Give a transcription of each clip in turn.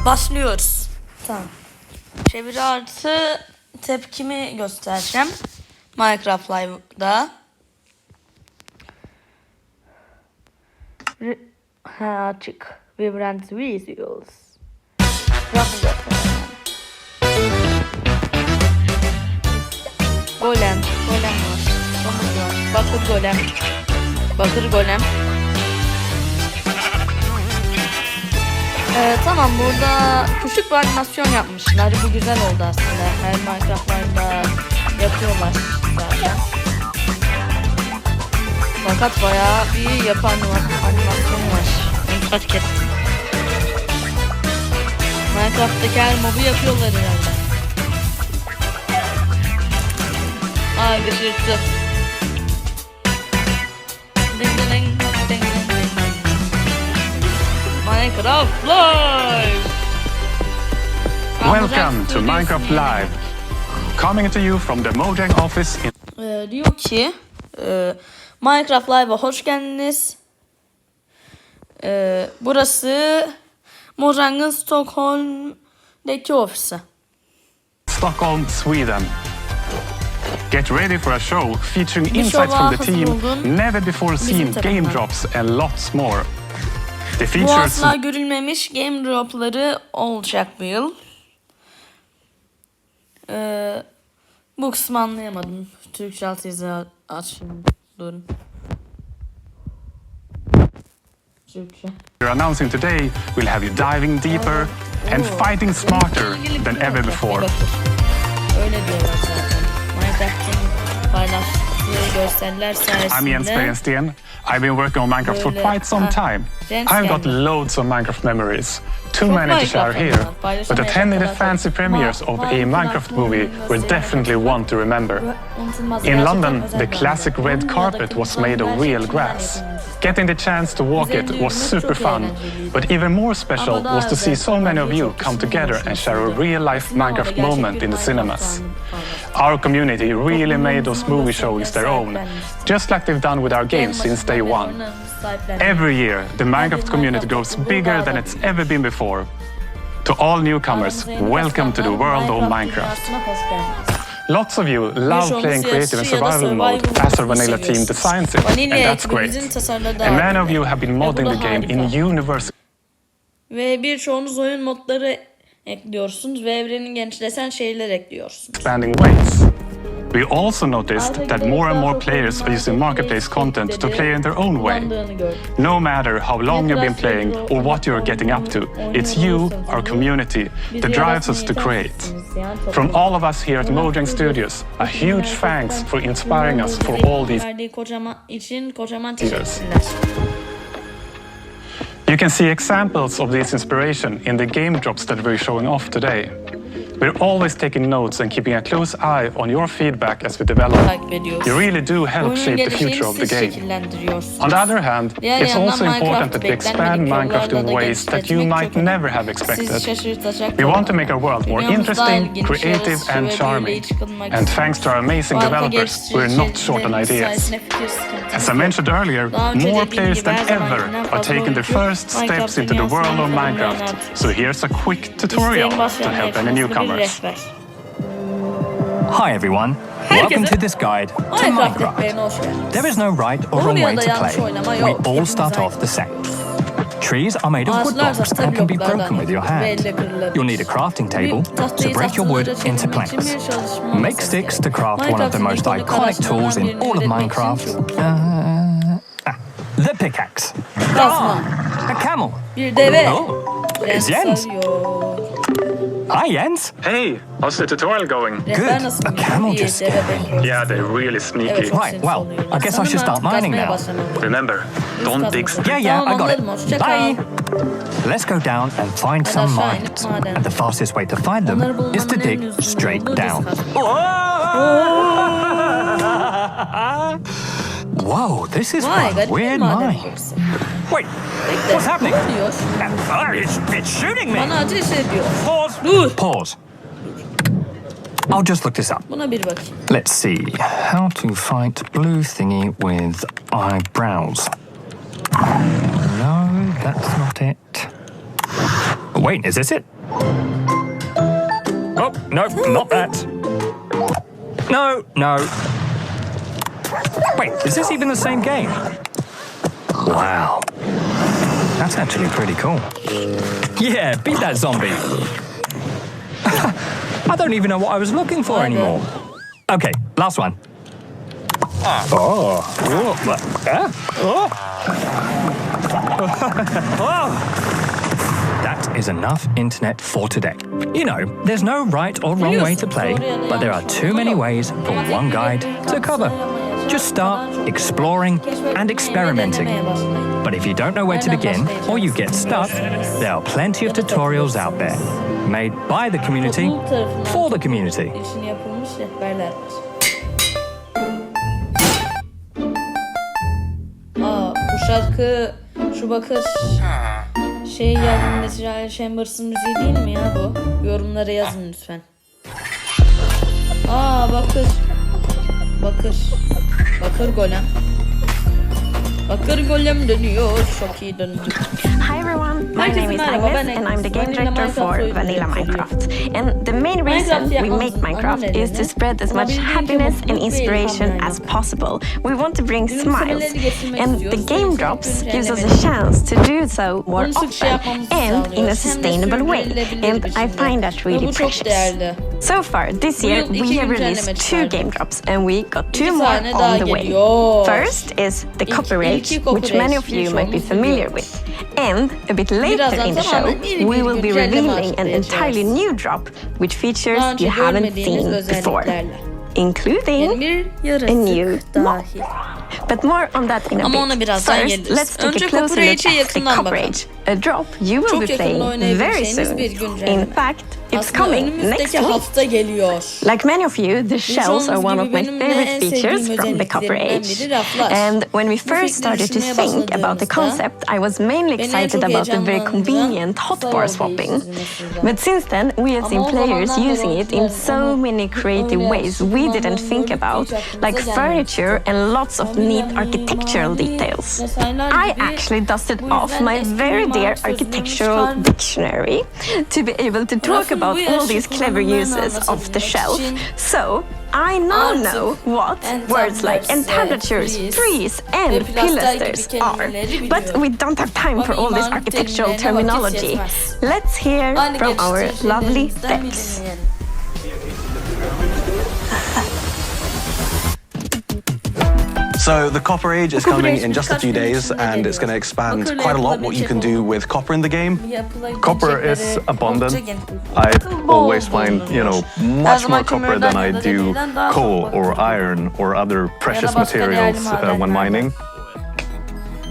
Başlıyoruz. Tamam. Çeviri artı tepkimi göstereceğim. Minecraft Live'da. Açık. Vibrant visuals. Golem. Golem var. Domuz var. Bakır golem. Bakır golem. Tamam, burada küçük bir animasyon yapmışlar. Bu güzel oldu aslında. Her Minecraft'larda yapıyorlar zaten. Fakat bayağı bir yapan animasyon var. Onu fark ettim. Minecraft'taki her mobu yapıyorlar herhalde. Aa, gıcırtı. Minecraft Live! Welcome to Minecraft Live. Coming to you from the Mojang office in... Diyor ki Minecraft Live'a hoş geldiniz. Burası Mojang'ın Stockholm'daki ofisi. Stockholm, Sweden. Get ready for a show featuring insights from the team, never before seen game drops and lots more. The Bu features... asla görülmemiş game dropları olacak bu yıl. Bu kısmı anlayamadım. Türkçe alt yazı açın. Durun. Türkçe. We're announcing today will have you diving deeper and fighting smarter than ever before. Öyle diyorlar zaten. Minecraft'ın paylaştığı gösteriler sayesinde. I'm Jens Bergensten. I've been working on Minecraft for quite some time. I've got loads of Minecraft memories. Too many to share here, but attending the fancy premieres of a Minecraft movie will definitely one to remember. In London, the classic red carpet was made of real grass. Getting the chance to walk it was super fun, but even more special was to see so many of you come together and share a real-life Minecraft moment in the cinemas. Our community really made those movie showings their own, just like they've done with our games since day one. Every year, the Minecraft community grows bigger than it's ever been before. To all newcomers, welcome to the world of Minecraft. Lots of you love playing creative and survival mode as our vanilla team designs it, and that's great. And many of you have been modding the game in university. Ve birçoğunuz oyun modları ekliyorsunuz ve evrenin genişleten şeyler ekliyorsunuz. Expanding ways. We also noticed that more and more players are using marketplace content to play in their own way. No matter how long you've been playing or what you're getting up to, it's you, our community, that drives us to create. From all of us here at Mojang Studios, a huge thanks for inspiring us for all these years. You can see examples of this inspiration in the game drops that we're showing off today. We're always taking notes and keeping a close eye on your feedback as we develop. You really do help shape the future of the game. On the other hand, it's also important that we expand Minecraft in ways that you might never have expected. We want to make our world more interesting, creative and charming. And thanks to our amazing developers, we're not short on ideas. As I mentioned earlier, more players than ever are taking their first steps into the world of Minecraft. So here's a quick tutorial to help any newcomers. Hi everyone, welcome to this guide to Minecraft. There is no right or wrong way to play. We all start off the same. Trees are made of wood blocks and can be broken with your hand. You'll need a crafting table to break your wood into planks. Make sticks to craft one of the most iconic tools in all of Minecraft. The pickaxe. A camel. Oh, it's Jens. Hi Jens. Hey, how's the tutorial going? Good. A camel just scared me. Yeah, they're really sneaky. Right, well, I guess I should start mining now. Remember, don't dig. Yeah, I got it. Bye. Let's go down and find some mines. And the fastest way to find them is to dig straight down. Whoa, this is one weird mine. Wait, what's happening? It's shooting me. Pause. Pause. I'll just look this up. Let's see. How to fight blue thingy with eyebrows. No, that's not it. Wait, is this it? Oh, no, not that. No. Wait, is this even the same game? Wow. That's actually pretty cool. Yeah, beat that zombie. I don't even know what I was looking for anymore. Okay, last one. That is enough internet for today. You know, there's no right or wrong way to play, but there are too many ways for one guide to cover. Just start exploring and experimenting. But if you don't know where to begin or you get stuck, there are plenty of tutorials out there, made by the community for the community. Bu şarkı, şu bakır şey geldi, Natural Chambers'ın müziği değil mi ya bu? Yorumlara yazın lütfen. Bakır. Bakır golem. Bakır golem dönüyor, çok iyi döndü. Hi everyone, my name is Agnes and I'm the game director for Vanilla Minecraft. And the main reason we make Minecraft is to spread as much happiness and inspiration as possible. We want to bring smiles, and the game drops gives us a chance to do so more often and in a sustainable way, and I find that really precious. So far this year we have released 2 game drops and we got 2 more on the way. First is the Copper Age, which many of you might be familiar with. And a bit later in the show, we will be revealing an entirely new drop, which features you haven't seen before, including a new mob. But more on that in a bit. First, let's take a closer look at the Copper Age, a drop you will be playing very soon. In fact, it's coming next week. Like many of you, the shells are one of my favorite features from the Copper Age. And when we first started to think about the concept, I was mainly excited about the very convenient hotbar swapping. But since then, we have seen players using it in so many creative ways we didn't think about, like furniture and lots of neat architectural details. I actually dusted off my very dear architectural dictionary to be able to talk about all these clever uses of the shelf. So I now know what words like entablatures, trees and pilasters are. But we don't have time for all this architectural terminology. Let's hear from our lovely Bex. So the Copper Age is coming in just a few days, and it's going to expand quite a lot what you can do with copper in the game. Copper is abundant. I always find, much more copper than I do coal or iron or other precious materials when mining.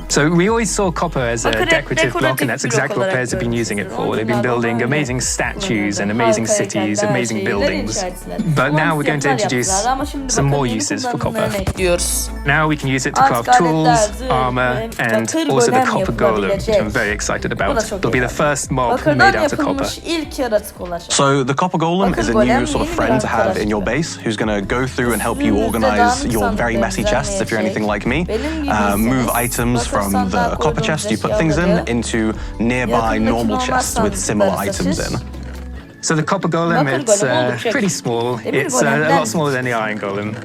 So we always saw copper as a decorative block, and that's exactly what players have been using it for. They've been building amazing statues and amazing cities, amazing buildings. But now we're going to introduce some more uses for copper. Now we can use it to craft tools, armor, and also the copper golem, which I'm very excited about. It'll be the first mob made out of copper. So the Copper Golem is a new sort of friend to have in your base, who's going to go through and help you organize your very messy chests, if you're anything like me, move items from the copper chest you put things in into nearby normal chests with similar items in. So the copper golem, it's pretty small. It's a lot smaller than the iron golem.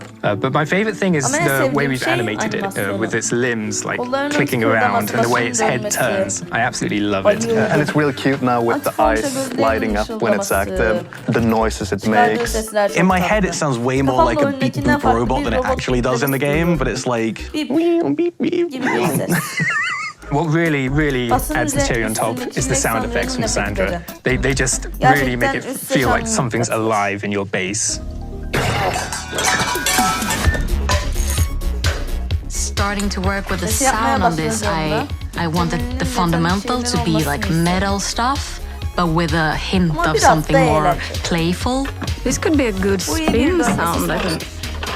But my favorite thing is the way we've animated it, with its limbs like clicking around and the way its head turns. I absolutely love it. And it's really cute now with the eyes lighting up when it's active, the noises it makes. In my head, it sounds way more like a beep boop robot than it actually does in the game, but it's like... beep, beep. What really adds the cherry on top is the sound effects from Sandra. They just really make it feel like something's alive in your base. Starting to work with the sound on this, I wanted the fundamental to be like metal stuff, but with a hint of something more playful. This could be a good spin sound, I think.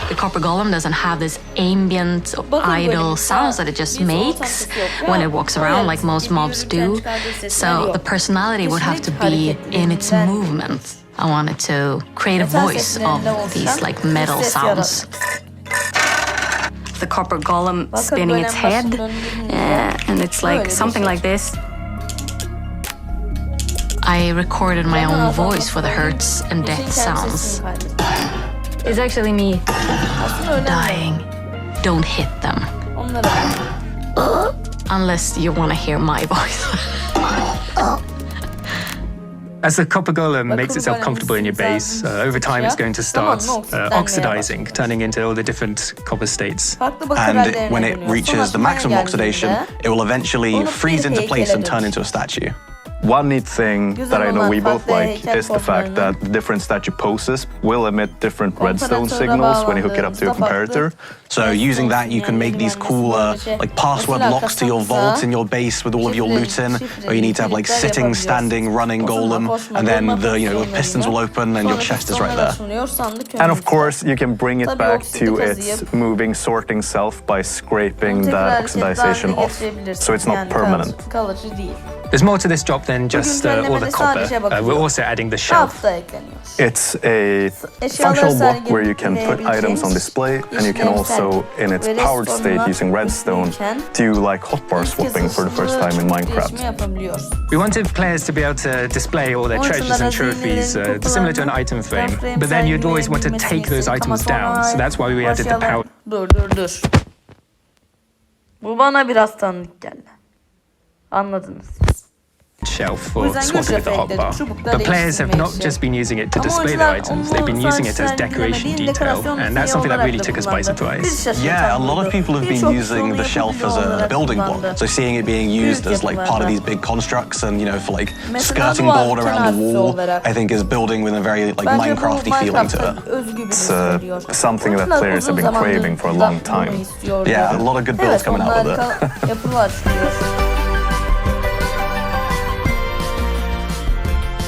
The Copper Golem doesn't have this ambient, idle sounds that it just makes when it walks around like most mobs do. So the personality would have to be in its movement. I wanted to create a voice of these like metal sounds. The Copper Golem spinning its head, and it's like something like this. I recorded my own voice for the hurts and death sounds. It's actually me dying. Don't hit them. Unless you want to hear my voice. As the copper golem makes itself comfortable in your base, over time it's going to start oxidizing, turning into all the different copper states. And when it reaches the maximum oxidation, it will eventually freeze into place and turn into a statue. One neat thing that I know we both like is the fact that the different statue poses will emit different redstone signals when you hook it up to a comparator. So using that, you can make these cool like password locks to your vault in your base with all of your loot in, or you need to have like sitting, standing, running golem, and then the pistons will open and your chest is right there. And of course, you can bring it back to its moving, sorting self by scraping that oxidization off, so it's not permanent. There's more to this job than just all the copper. We're also adding the shelf. It's a functional block where you can put items on display, and you can also, in its powered state using redstone, do like hotbar swapping for the first time in Minecraft. We wanted players to be able to display all their treasures and trophies, similar to an item frame, but then you'd always want to take those items down, so that's why we added the power. Dur. Bu bana biraz tanıdık geldi. Anladınız. Shelf for swapping with the hotbar. But players have not just been using it to display their items, they've been using it as decoration detail, and that's something that really took us by surprise. Yeah, a lot of people have been using the shelf as a building block. So seeing it being used as like part of these big constructs and for like skirting board around the wall, I think is building with a very like Minecrafty feeling to it. It's something that players have been craving for a long time. Yeah, a lot of good builds coming out with it.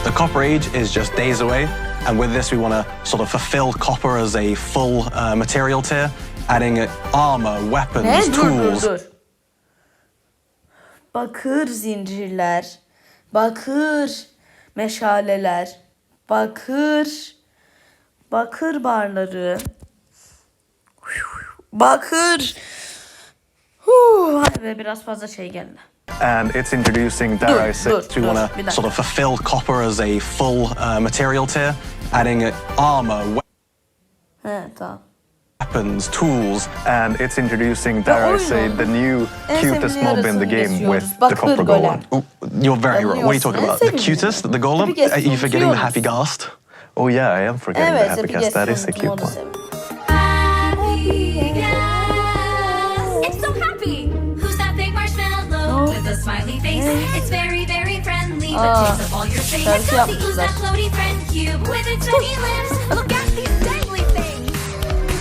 The Copper Age is just days away, and with this we want to sort of fulfill copper as a full material tier, adding armor, weapons, tools. Dur. Bakır zincirler, bakır meşaleler, bakır barları, bakır. Vay be, biraz fazla şey geldi. And it's introducing, dare I say, we want to sort of fulfill copper as a full material tier, adding armor, weapons, tools. And it's introducing, dare I say, the new cutest mob in the game with the copper golem. Ooh, you're very wrong. What are you talking about? The cutest? The golem? Are you forgetting the happy ghast? Oh yeah, I am forgetting the happy ghast. That is a cute one. A smiley face, it's very, very friendly. The taste of all your things. Who's that floaty friend cube with its tiny lips? Look at these dangly things.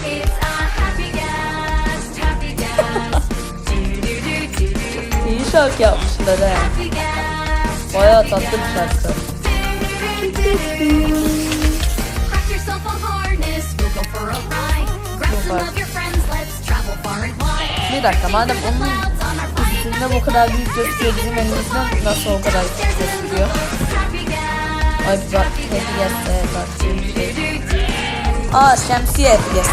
It's a happy gas, happy gas. İyi şarkı yapmışlar he. Bayağı tatlı bir şarkı. Craft yourself a harness, we'll go for a ride. Grab some of your friends, let's travel far and wide. Bir dakika, madem onun üstünde bu kadar büyük gözüküyor, bizim elimizden nasıl o kadar küçük gözüküyor? Ay bak, happy guest, şemsiye happy guest.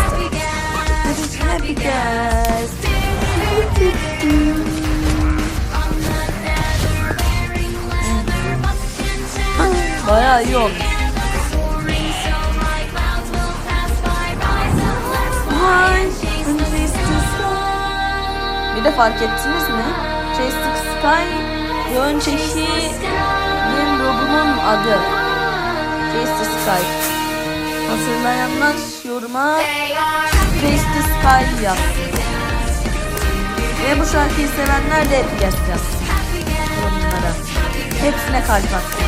Happy guest. Bayağı iyi oldu. Bir de fark ettiniz mi? Chase the Sky yön çekinin robunun adı. Chase the Sky. Hatırlayanlar yoruma Chase the Sky yazsın. Ve bu şarkıyı sevenler de happy guest yazsın. Yorumlara. Hepsine kalp atsın.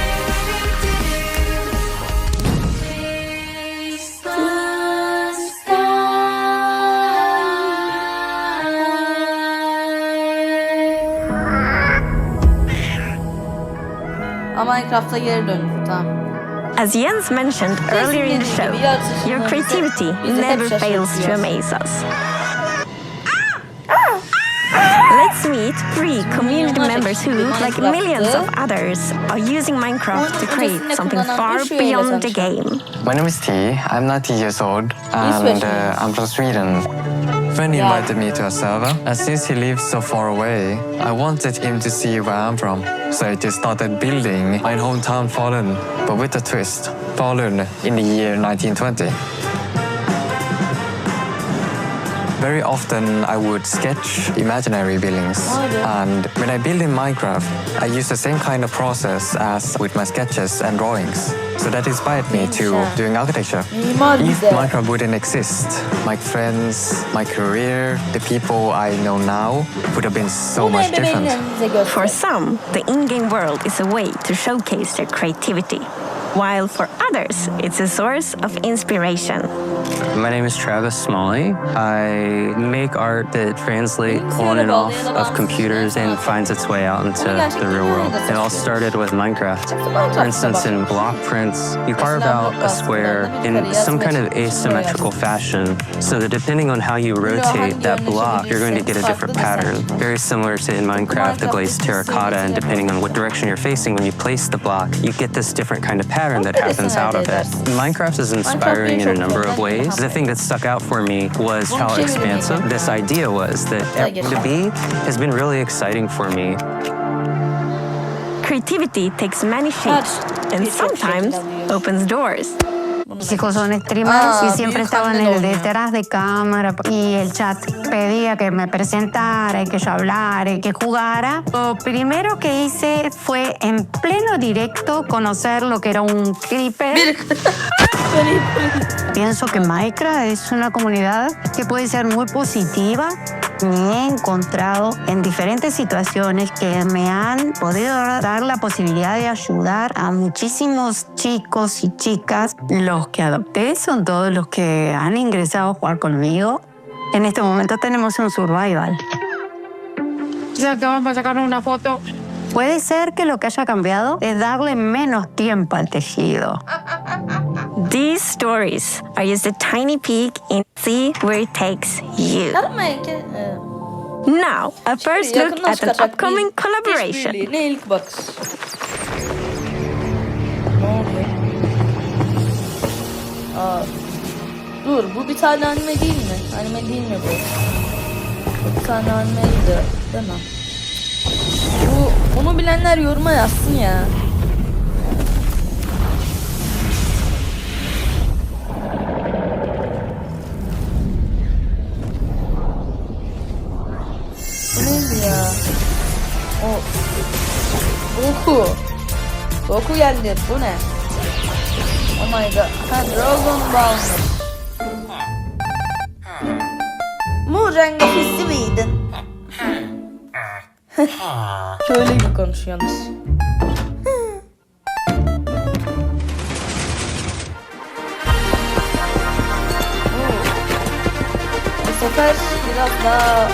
Minecraft'a geri dön. Tamam. As Jens mentioned earlier in the show, your creativity never fails to amaze us. Let's meet 3 community members who, like millions of others, are using Minecraft to create something far beyond the game. My name is T. I'm 19 years old and I'm from Sweden. friend invited me to a server, and since he lives so far away, I wanted him to see where I'm from. So I just started building my hometown Falun, but with a twist. Falun in the year 1920. Very often I would sketch imaginary buildings, and when I build in Minecraft, I use the same kind of process as with my sketches and drawings. So that inspired me to doing architecture. If Minecraft wouldn't exist, my friends, my career, the people I know now would have been so much different. For some, the in-game world is a way to showcase their creativity, while for others, it's a source of inspiration. My name is Travis Smalley. I make art that translates on and off of computers and finds its way out into the real world. It all started with Minecraft. For instance, in block prints, you carve out a square in some kind of asymmetrical fashion, so that depending on how you rotate that block, you're going to get a different pattern. Very similar to in Minecraft, the glazed terracotta, and depending on what direction you're facing when you place the block, you get this different kind of pattern that happens out of it. Minecraft is inspiring in a number of ways. The thing that stuck out for me was how expansive this idea was, that to be has been really exciting for me. Creativity takes many shapes and sometimes opens doors. Mis hijos son streamers y siempre estaban en el detrás de cámara y el chat pedía que me presentara y que yo hablara y que jugara. Lo primero que hice fue en pleno directo conocer lo que era un creeper. Pienso que Minecraft es una comunidad que puede ser muy positiva. Me he encontrado en diferentes situaciones que me han podido dar la posibilidad de ayudar a muchísimos chicos y chicas. Los que adopté son todos los que han ingresado a jugar conmigo. En este momento tenemos un survival. Ya que vamos a sacar una foto. Puede ser que lo que haya cambiado es darle menos tiempo al tejido. These stories are just a tiny peek and see where it takes you. Now, a first look at an upcoming collaboration. Ne ilk bakış. Ne oluyor? Dur, bu bir tane anime değil mi? Anime değil mi bu? Bu bir tane animeydi, değil mi? Bunu bilenler yoruma yazsın ya. Bu neydi ya? Goku geldi. Bu ne? Oh my god. Ha, Dragon Ball'mış. Murenga Festival'din. Şöyle gibi konuşuyorsunuz. Bu sefer biraz daha...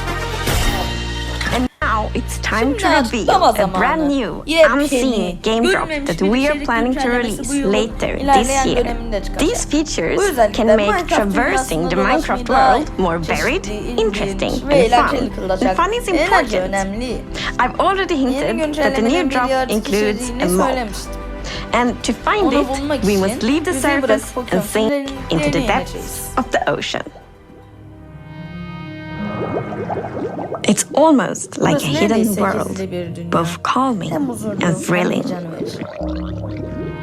And now it's time to reveal a brand new, unseen game drop that we are planning to release later this year. These features can make traversing the Minecraft world more varied, interesting, and fun. And fun is important. I've already hinted that the new drop includes a mob. And to find it, we must leave the surface and sink into the depths of the ocean. It's almost like a hidden world, both calming and thrilling.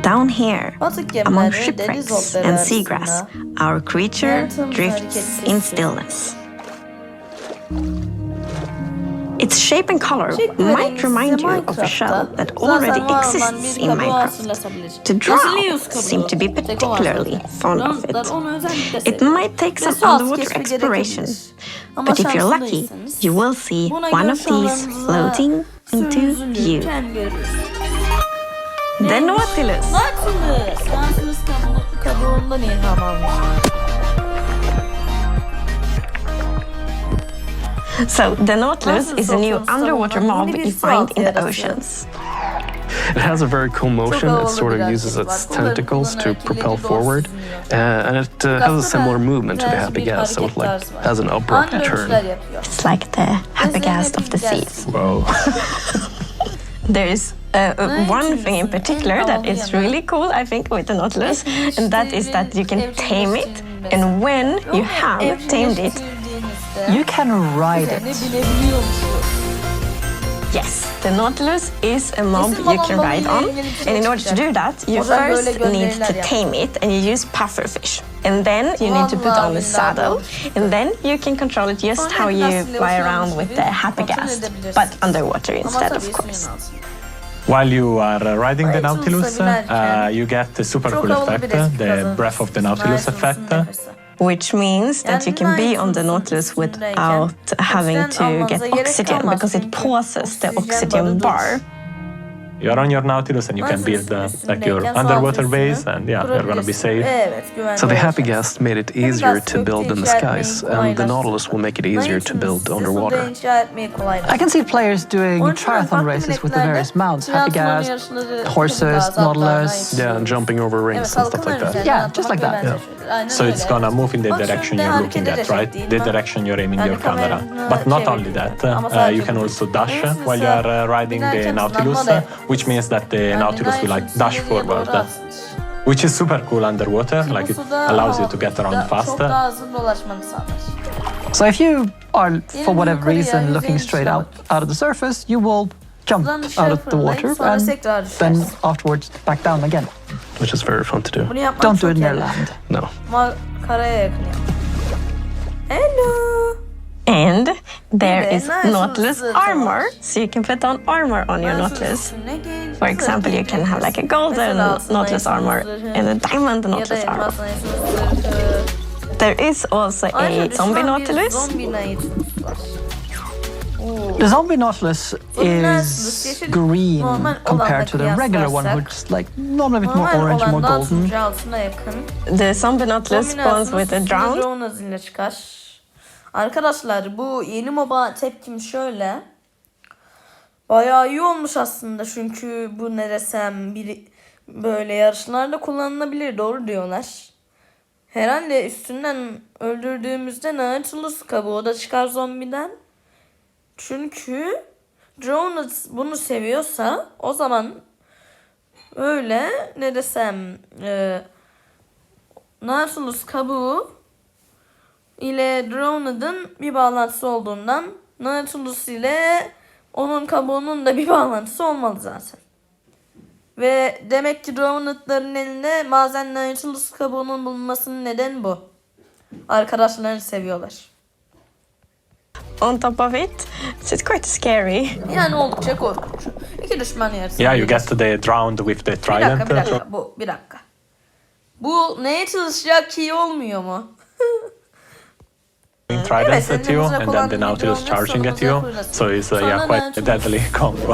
Down here, among shipwrecks and seagrass, our creature drifts in stillness. Its shape and color might remind you of a shell that already exists in Minecraft. The drow seem to be particularly fond of it. It might take some underwater exploration, but if you're lucky, you will see one of these floating into you. The Nautilus. Nautilus kabuğundan ilham almış. So, the Nautilus is a new underwater mob you find in the oceans. It has a very cool motion. It sort of uses its tentacles to propel forward, and it has a similar movement to the Happy Ghast, so it has an abrupt turn. It's like the Happy Ghast of the seas. Whoa. There's one thing in particular that is really cool, I think, with the Nautilus, and that is that you can tame it, and when you have tamed it, you can ride it. Yes, the Nautilus is a mob you can ride on, and in order to do that, you first need to tame it, and you use pufferfish. And then you need to put on a saddle, and then you can control it just how you fly around with the happy gas, but underwater instead, of course. While you are riding the Nautilus, you get the super cool effect, the Breath of the Nautilus effect. Which means that you can be on the Nautilus without having to get oxygen, because it pauses the oxygen bar. You're on your Nautilus and you can build like your underwater base, and yeah, you're gonna be safe. So the happy gas made it easier to build in the skies, and the Nautilus will make it easier to build underwater. I can see players doing triathlon races with the various mounts, happy gas, horses, Nautilus. Yeah, and jumping over rings and stuff like that. Yeah, just like that. Yeah. So it's gonna move in the direction you're looking at, right? The direction you're aiming your camera. But not only that, you can also dash while you are riding the Nautilus, which means that the Nautilus will like dash forward, which is super cool underwater. Like it allows you to get around faster. So if you are, for whatever reason, looking straight out of the surface, you will jump out of the water and then afterwards back down again. Which is very fun to do. Don't do it near land. No. Hello. And there is Nautilus armor, so you can put on armor on your Nautilus. For example, you can have like a golden Nautilus armor and a diamond Nautilus armor. There is also a zombie Nautilus. The zombie Nautilus is green compared to the regular one, which is like normally a bit more orange, more golden. The zombie Nautilus spawns with a drown. Arkadaşlar bu yeni MOBA tepkim şöyle. Bayağı iyi olmuş aslında, çünkü bu ne desem böyle yarışlarda kullanılabilir, doğru diyorlar. Herhalde üstünden öldürdüğümüzde Nautilus kabuğu da çıkar zombiden. Çünkü drone bunu seviyorsa o zaman öyle ne desem Nautilus kabuğu ile Drowned'ın bir bağlantısı olduğundan Nautilus ile onun kabuğunun da bir bağlantısı olmalı zaten. Ve demek ki Drowned'ların elinde bazen Nautilus kabuğunun bulunmasının nedeni bu. Arkadaşlarını seviyorlar. On top of it, it's quite scary. Yani oldukça korkunç. İki düşman yarısı. Yeah, you get the drowned with the trident. Bir dakika. Bu neye çalışacak ki olmuyor mu? Tridents at you, and then the Nautilus charging at you. So it's quite a deadly combo.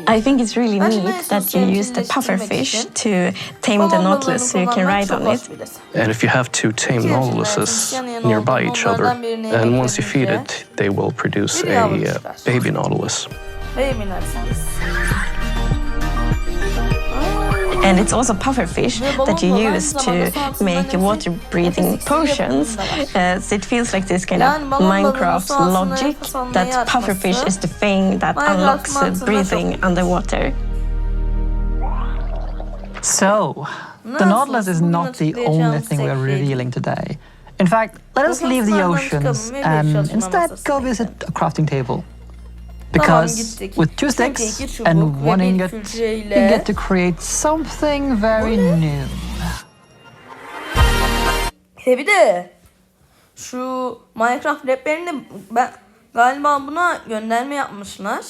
I think it's really neat that you use the pufferfish to tame the Nautilus so you can ride on it. And if you have two tame Nautiluses nearby each other, and once you feed it, they will produce a baby Nautilus. And it's also pufferfish that you use to make water-breathing potions. So it feels like this kind of Minecraft logic that pufferfish is the thing that unlocks breathing underwater. So, the Nautilus is not the only thing we are revealing today. In fact, let us leave the oceans and instead go visit a crafting table. Because with 2 sticks and 1 ingot, you get to create something very new. Bir de şu Minecraft raplerinde ben galiba buna gönderme yapmışlar.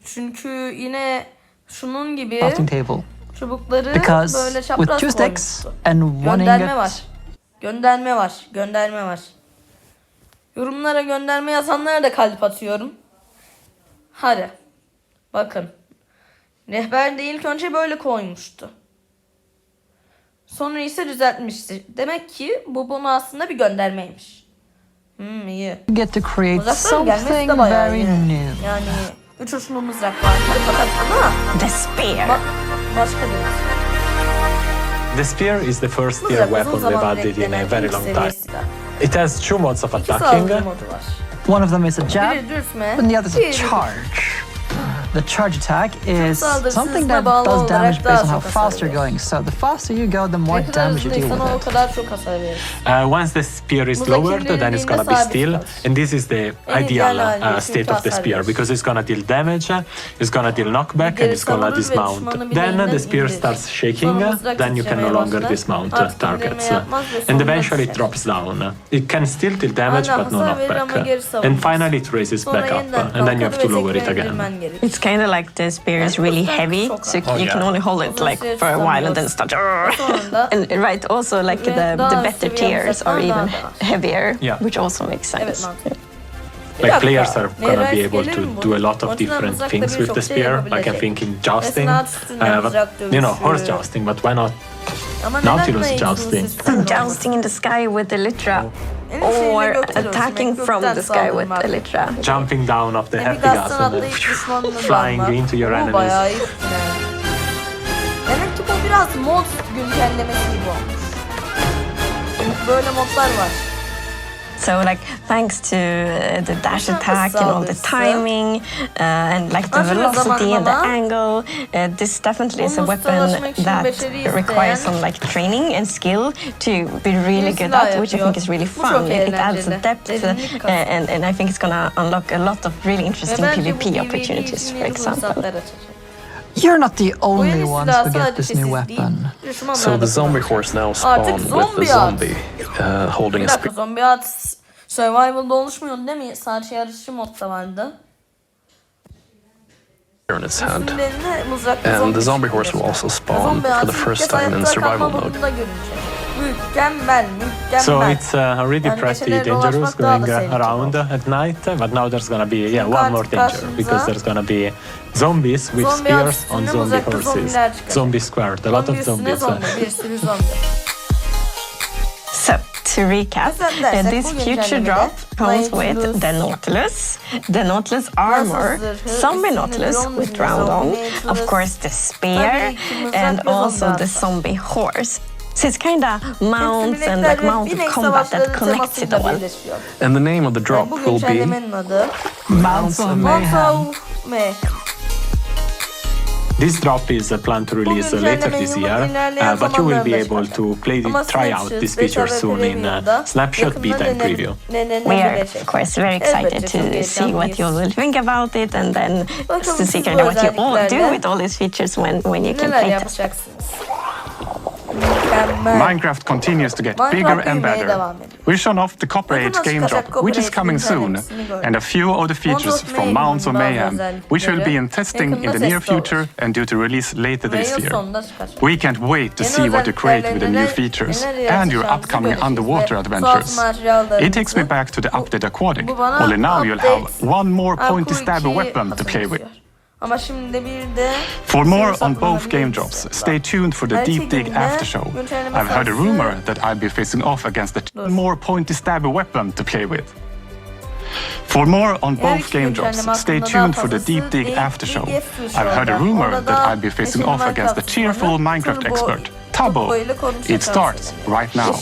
Çünkü yine şunun gibi çubukları böyle çapraz koymuştu. Gönderme var. Yorumlara gönderme yazanlara da kalp atıyorum. Hadi. Bakın. Rehber de ilk önce böyle koymuştu. Sonra ise düzeltmişti. Demek ki bu bunu aslında bir göndermeymiş. İyi. Get to create something very new. Yani 3 uçlu mızrak var. Fakat ama the spear. Başka bir. The spear is the first tier weapon we've added in a very long time. It has 2 modes of attacking. One of them is a jab, and the other is a charge. The charge attack is something that does damage based on how fast you're going. So the faster you go, the more damage you deal with it. Once the spear is lowered, then it's gonna be still, and this is the ideal state of the spear because it's gonna deal damage, it's gonna deal knockback, and it's gonna dismount. Then the spear starts shaking, then you can no longer dismount targets, and eventually it drops down. It can still deal damage, but no knockback. And finally it raises back up, and then you have to lower it again. It's kind of like the spear is really heavy, so you can only hold it like for a while and then start. And right, also like the better tiers are even heavier, which also makes sense. Like players are gonna be able to do a lot of different things with the spear. Like I'm thinking jousting, but, you know, horse jousting. But why not Nautilus jousting? Jousting in the sky with Elytra, or attacking from the sky with Elytra. Jumping down off the Hertigas and then flying into your enemies. Demek ki bu biraz mod güncellemesi gibi olmuş. Böyle modlar var. So like thanks to the dash attack and all the timing and like the velocity and the angle, this definitely is a weapon that requires some like training and skill to be really good at, which I think is really fun. It adds depth and I think it's gonna unlock a lot of really interesting PvP opportunities, for example. You're not the only ones who get this new weapon. So the zombie horse now spawned with the zombie holding a spear. Zombi at Survival'da oluşmuyordu değil mi? Sadece yarışçı modda vardı. In its hand. And the zombie horse will also spawn for the first time in survival mode. So it's already pretty dangerous going around at night, but now there's gonna be one more danger because there's gonna be zombies with spears on zombie horses. Zombie squared, a lot of zombies. So to recap, this future drop comes with the Nautilus armor, zombie Nautilus with round on, of course the spear, and also the zombie horse. So it's kind of mounts and like mounted combat that connects it all. And the name of the drop will be Mounts of Mayhem. This drop is planned to release later this year, but you will be able to try out this feature soon in Snapshot, Beta and Preview. We are, of course, very excited to see what you will think about it and then to see kind of what you all do with all these features when you can play them. Minecraft continues to get bigger and better. We've shown off the Copper Age game drop, which is coming soon, and a few of the features from Mounts of Mayhem, which will be in testing in the near future and due to release later this year. We can't wait to see what you create with the new features and your upcoming underwater adventures. It takes me back to the update Aquatic, only now you'll have one more pointy stabby weapon to play with. For more on both game drops, stay tuned for the Deep Dig after show. I've heard a rumor that I'll be facing off against the more pointy stabby weapon to play with. For more on both game drops, stay tuned for the Deep Dig after show. I've heard a rumor that I'll be facing off against the cheerful Minecraft expert, Tabo. It starts right now.